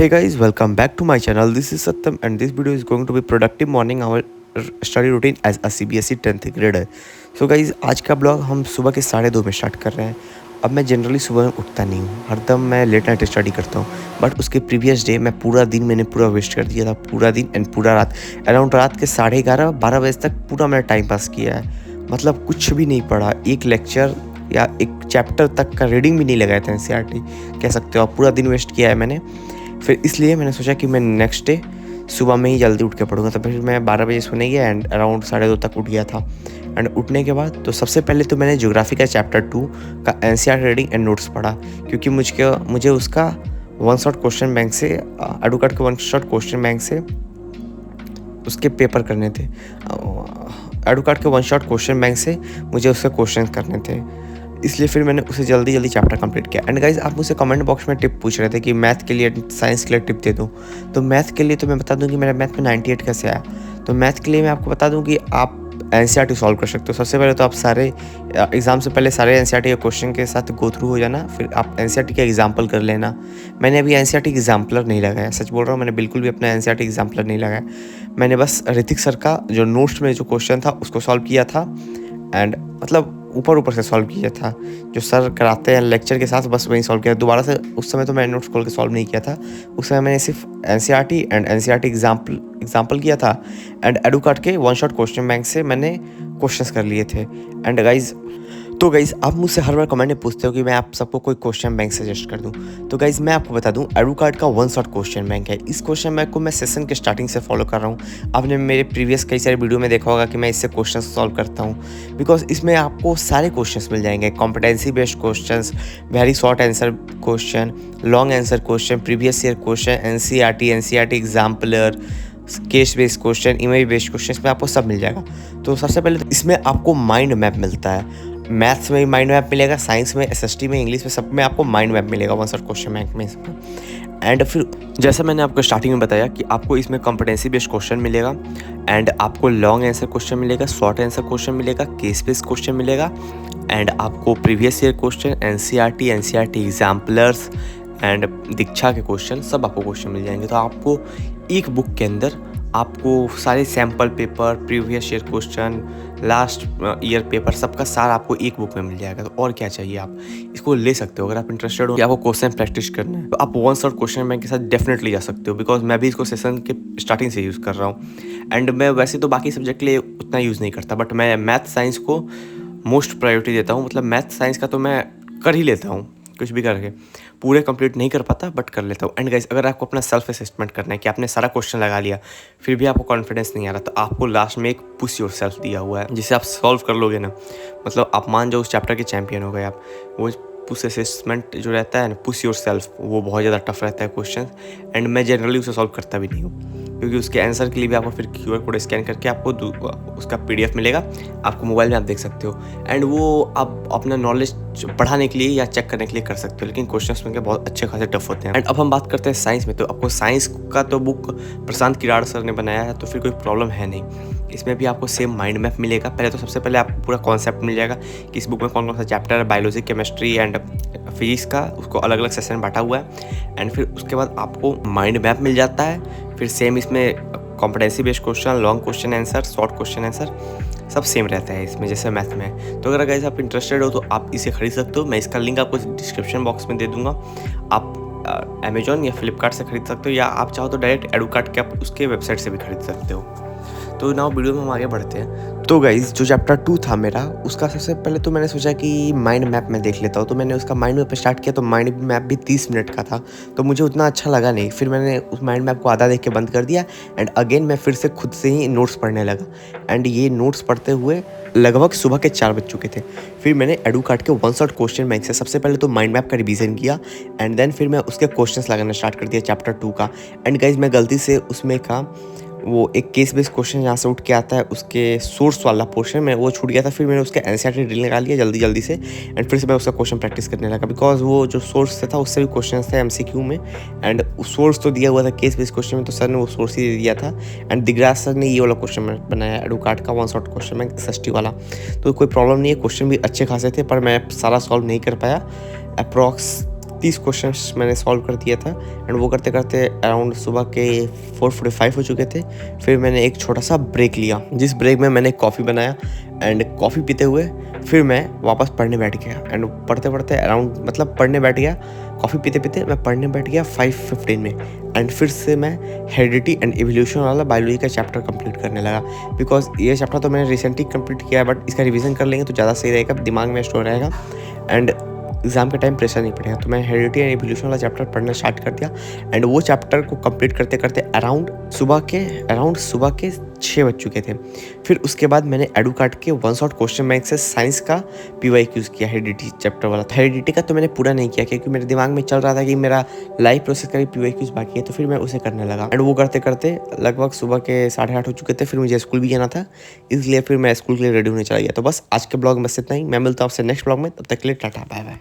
Hey guys, welcome back to my channel. This is Satyam and this video is going to be productive morning our study routine as a CBSE 10th grader. So guys, आज का blog हम सुबह के 2:30 में start कर रहे हैं। अब मैं जनरली सुबह में उठता नहीं हूँ, हरदम मैं लेट नाइट स्टडी करता हूँ। बट उसके प्रीवियस डे मैं पूरा दिन मैंने पूरा वेस्ट कर दिया था, पूरा दिन एंड पूरा रात। अराउंड रात के 11:30-12 बजे तक पूरा मैंने टाइम पास किया है। मतलब कुछ भी नहीं पढ़ा, एक लेक्चर या एक चैप्टर तक का रीडिंग भी नहीं लगाया था। NCERT कह सकते हो आप, पूरा दिन वेस्ट किया है मैंने। फिर इसलिए मैंने सोचा कि मैं नेक्स्ट डे सुबह में ही जल्दी उठ के पढ़ूंगा। तो फिर मैं 12 बजे सोने गया एंड अराउंड 2:30 तक उठ गया था। एंड उठने के बाद तो सबसे पहले तो मैंने ज्योग्राफी का चैप्टर 2 का NCERT रीडिंग एंड नोट्स पढ़ा, क्योंकि मुझे उसका वन शॉट क्वेश्चन बैंक से एडुकेट के वन शॉट क्वेश्चन बैंक से उसके पेपर करने थे। एडुकेट के वन शॉट क्वेश्चन बैंक से मुझे उसके क्वेश्चन करने थे, इसलिए फिर मैंने उसे जल्दी जल्दी चैप्टर कंप्लीट किया। एंड गाइज, आप मुझसे कमेंट बॉक्स में टिप पूछ रहे थे कि मैथ के लिए साइंस के लिए टिप दे दूँ। तो मैथ के लिए तो मैं बता दूँ कि मेरा मैथ में 98 कैसे आया। तो मैथ के लिए मैं आपको बता दूँ कि आप NCERT सॉल्व कर सकते हो। सबसे पहले तो आप सारे एग्ज़ाम से पहले सारे NCERT के क्वेश्चन के साथ गो थ्रू हो जाना, फिर आप NCERT का एग्जाम्पल कर लेना। मैंने अभी NCERT एग्जाम्पलर नहीं लगाया, सच बोल रहा हूँ, मैंने बिल्कुल भी अपना NCERT एग्जाम्पलर नहीं लगाया। मैंने बस ऋतिक सर का जो नोट्स में जो क्वेश्चन था उसको सॉल्व किया था एंड मतलब ऊपर से सॉल्व किया था, जो सर कराते हैं लेक्चर के साथ, बस वही सॉल्व किया। दोबारा से उस समय तो मैंने नोट्स खोल के सॉल्व नहीं किया था। उस समय मैंने सिर्फ NCERT एंड NCERT एग्जाम्पल किया था एंड एडुकेट के वन शॉट क्वेश्चन बैंक से मैंने क्वेश्चंस कर लिए थे। एंड गाइज आप मुझसे हर बार कमेंट में पूछते हो कि मैं आप सबको कोई क्वेश्चन बैंक सजेस्ट कर दूं। तो गाइज मैं आपको बता दूं, एडुकेट का वन शॉट क्वेश्चन बैंक है। इस क्वेश्चन बैंक को मैं सेशन के स्टार्टिंग से फॉलो कर रहा हूं। आपने मेरे प्रीवियस कई सारे वीडियो में देखा होगा कि मैं इससे क्वेश्चन सॉल्व करता हूं, बिकॉज इसमें आपको सारे क्वेश्चन मिल जाएंगे। Competency based question, very short answer question, long answer question, previous year question, NCERT exemplar, case based question, image based question, इसमें आपको सब मिल जाएगा। तो सबसे पहले तो इसमें आपको माइंड मैप मिलता है। मैथ्स में भी माइंड मैप मिलेगा, साइंस में, SST में, इंग्लिश में, सब में आपको माइंड मैप मिलेगा वन शॉट क्वेश्चन बैंक में इसमें। एंड फिर जैसा मैंने आपको स्टार्टिंग में बताया कि आपको इसमें कॉम्पिटेंसी बेस्ड क्वेश्चन मिलेगा एंड आपको लॉन्ग आंसर क्वेश्चन मिलेगा, शॉर्ट आंसर क्वेश्चन मिलेगा, केस बेस्ड क्वेश्चन मिलेगा एंड आपको previous year question, NCERT exemplars and Diksha के क्वेश्चन, सब आपको क्वेश्चन मिल जाएंगे। तो आपको एक बुक के अंदर आपको सारे sample paper, previous year question, last year paper, सबका सारा आपको एक बुक में मिल जाएगा। तो और क्या चाहिए, आप इसको ले सकते हो। अगर आप इंटरेस्टेड हो कि आपको क्वेश्चन प्रैक्टिस करना है तो आप वन शॉट क्वेश्चन बैंक के साथ डेफिनेटली जा सकते हो, बिकॉज मैं भी इसको सेशन के स्टार्टिंग से यूज़ कर रहा हूँ। एंड मैं वैसे तो बाकी सब्जेक्ट के लिए उतना यूज़ नहीं करता, बट मैं मैथ साइंस को मोस्ट प्रायोरिटी देता हूँ। मतलब मैथ साइंस का तो मैं कर ही लेता हूँ, कुछ भी करके पूरे कंप्लीट नहीं कर पाता बट कर लेता हूँ। एंड गाइस, अगर आपको अपना सेल्फ असेसमेंट करना है कि आपने सारा क्वेश्चन लगा लिया फिर भी आपको कॉन्फिडेंस नहीं आ रहा, तो आपको लास्ट में एक पुश योर सेल्फ दिया हुआ है, जिसे आप सॉल्व कर लोगे ना, मतलब आप मान जाओ उस चैप्टर के चैंपियन हो गए आप। वो पुश असेसमेंट जो रहता है ना, पुश योर सेल्फ, वो बहुत ज़्यादा टफ रहता है क्वेश्चन एंड मैं जनरली उसे सॉल्व करता भी नहीं हूँ, क्योंकि उसके आंसर के लिए भी आपको फिर QR कोड स्कैन करके आपको उसका PDF मिलेगा, आपको मोबाइल में आप देख सकते हो। एंड वो आप अपना नॉलेज पढ़ाने के लिए या चेक करने के लिए कर सकते हो, लेकिन क्वेश्चंस में बहुत अच्छे खासे टफ होते हैं। एंड अब हम बात करते हैं साइंस में। तो आपको साइंस का तो बुक प्रशांत किराड़ सर ने बनाया है, तो फिर कोई प्रॉब्लम है नहीं। इसमें भी आपको सेम माइंड मैप मिलेगा। पहले तो सबसे पहले आपको पूरा कॉन्सेप्ट मिल जाएगा कि इस बुक में कौन कौन सा चैप्टर है, बायोलॉजी, केमिस्ट्री एंड फिजिक्स का, उसको अलग अलग सेशन में बांटा हुआ है। एंड फिर उसके बाद आपको माइंड मैप मिल जाता है। फिर सेम इसमें competency based question, long question answer, short question answer, सब सेम रहता है इसमें जैसे मैथ में। तो अगर गाइस आप इंटरेस्टेड हो तो आप इसे खरीद सकते हो। मैं इसका लिंक आपको डिस्क्रिप्शन बॉक्स में दे दूंगा। आप अमेजॉन या फ्लिपकार्ट से खरीद सकते हो, या आप चाहो तो डायरेक्ट एडुकेट के आप उसके वेबसाइट से भी खरीद सकते हो। तो नाउ वीडियो में हम आगे बढ़ते हैं। तो गाइज, जो चैप्टर 2 था मेरा, उसका सबसे पहले तो मैंने सोचा कि माइंड मैप में देख लेता हूँ। तो मैंने उसका माइंड मैप स्टार्ट किया, तो माइंड मैप भी 30 मिनट का था, तो मुझे उतना अच्छा लगा नहीं। फिर मैंने उस माइंड मैप को आधा देख के बंद कर दिया एंड अगेन मैं फिर से खुद से ही नोट्स पढ़ने लगा। एंड ये नोट्स पढ़ते हुए लगभग सुबह के 4 बज चुके थे। फिर मैंने एडुकेट के वन शॉट क्वेश्चन बैंक से सबसे पहले तो माइंड मैप का रिवीजन किया एंड देन फिर मैं उसके क्वेश्चंस लगाना स्टार्ट कर दिया चैप्टर 2 का। एंड गाइज, मैं गलती से उसमें का वो एक केस बेस्ड क्वेश्चन जहाँ से उठ के आता है, उसके सोर्स वाला पोर्शन में वो छूट गया था। फिर मैंने उसके NCERT रीडिंग निकाल लिया जल्दी से एंड फिर से मैं उसका क्वेश्चन प्रैक्टिस करने लगा, बिकॉज वो जो सोर्स था उससे भी क्वेश्चन थे MCQ में। एंड सोर्स तो दिया हुआ था केस बेस्ड क्वेश्चन में, तो सर ने वो सोर्स ही दे दिया था। एंड दिगराज सर ने ये वाला क्वेश्चन बनाया, एडुकेट का one shot question bank SST वाला। तो कोई प्रॉब्लम नहीं है, क्वेश्चन भी अच्छे खासे थे, पर मैं सारा सॉल्व नहीं कर पाया। अप्रॉक्स 30 क्वेश्चंस मैंने सॉल्व कर दिया था एंड वो करते करते अराउंड सुबह के 4:45 हो चुके थे। फिर मैंने एक छोटा सा ब्रेक लिया, जिस ब्रेक में मैंने कॉफ़ी बनाया एंड कॉफ़ी पीते हुए फिर मैं वापस पढ़ने बैठ गया एंड पढ़ते पढ़ते अराउंड मतलब पढ़ने बैठ गया, कॉफ़ी पीते पीते मैं पढ़ने बैठ गया 5:15 में एंड फिर से मैं हेरिडिटी एंड इवोल्यूशन वाला बायोलॉजी का चैप्टर कंप्लीट करने लगा। बिकॉज ये चैप्टर तो मैंने रिसेंटली कंप्लीट किया है, बट इसका रिवीजन कर लेंगे तो ज़्यादा सही रहेगा, दिमाग में स्टोर रहेगा एंड एग्जाम के टाइम प्रेशर नहीं पड़ेगा। तो मैं हेरिडिटी एंड इवोल्यूशन वाला चैप्टर पढ़ना स्टार्ट कर दिया एंड वो चैप्टर को कंप्लीट करते करते अराउंड सुबह के 6 बज चुके थे। फिर उसके बाद मैंने एडुकार्ड के 1 शॉट क्वेश्चन बैंक से साइंस का PYQs किया, हेरिडिटी चैप्टर वाला। हेरिडिटी का तो मैंने पूरा नहीं किया क्योंकि मेरे दिमाग में चल रहा था कि मेरा लाइफ प्रोसेस का भी PYQs बाकी है, तो फिर मैं उसे करने लगा एंड वो करते करते लगभग सुबह के 8:30 हो चुके थे। फिर मुझे स्कूल भी जाना था, इसलिए फिर मैं स्कूल के लिए रेडी होने चला गया। तो बस आज के ब्लॉग में बस इतना ही। मैं मिलता हूँ आपसे नेक्स्ट ब्लॉग में, तब तक के लिए टाटा बाय बाय।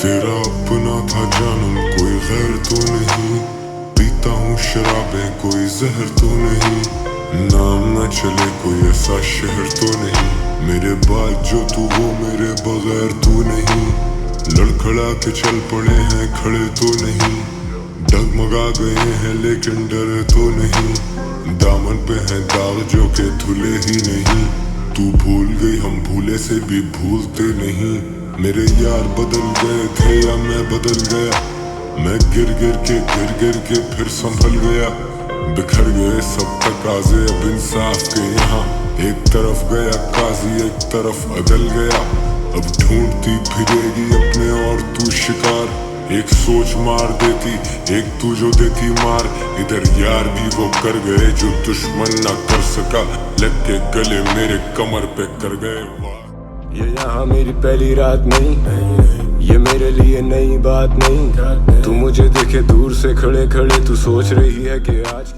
तेरा अपना था जानम, कोई गैर तो नहीं। पीता हूँ शराबें, कोई जहर तो नहीं। नाम न चले कोई ऐसा शहर तो नहीं। मेरे बाद जो तू वो मेरे बगैर तू नहीं। लड़खड़ा के चल पड़े हैं, खड़े तो नहीं। डगमगा गए हैं लेकिन डरे तो नहीं। दामन पे हैं दाग जो के धुले ही नहीं। तू भूल गई, हम भूले से भी भूलते नहीं। मेरे यार बदल गए थे या मैं बदल गया। मैं गिर गिर के फिर संभल गया। बिखर गए सब तकाज़े अब इंसाफ के यहाँ। एक तरफ गया काजी, एक तरफ अदल गया। अब ढूंढती फिरेगी अपने और तू शिकार। एक सोच मार देती, एक तू जो देती मार। इधर यार भी वो कर गए जो दुश्मन ना कर सका। लग के गले मेरे कमर पे कर गए वार। ये यहाँ मेरी पहली रात नहीं, ये मेरे लिए नई बात नहीं। तू मुझे देखे दूर से खड़े खड़े, तू सोच रही है कि आज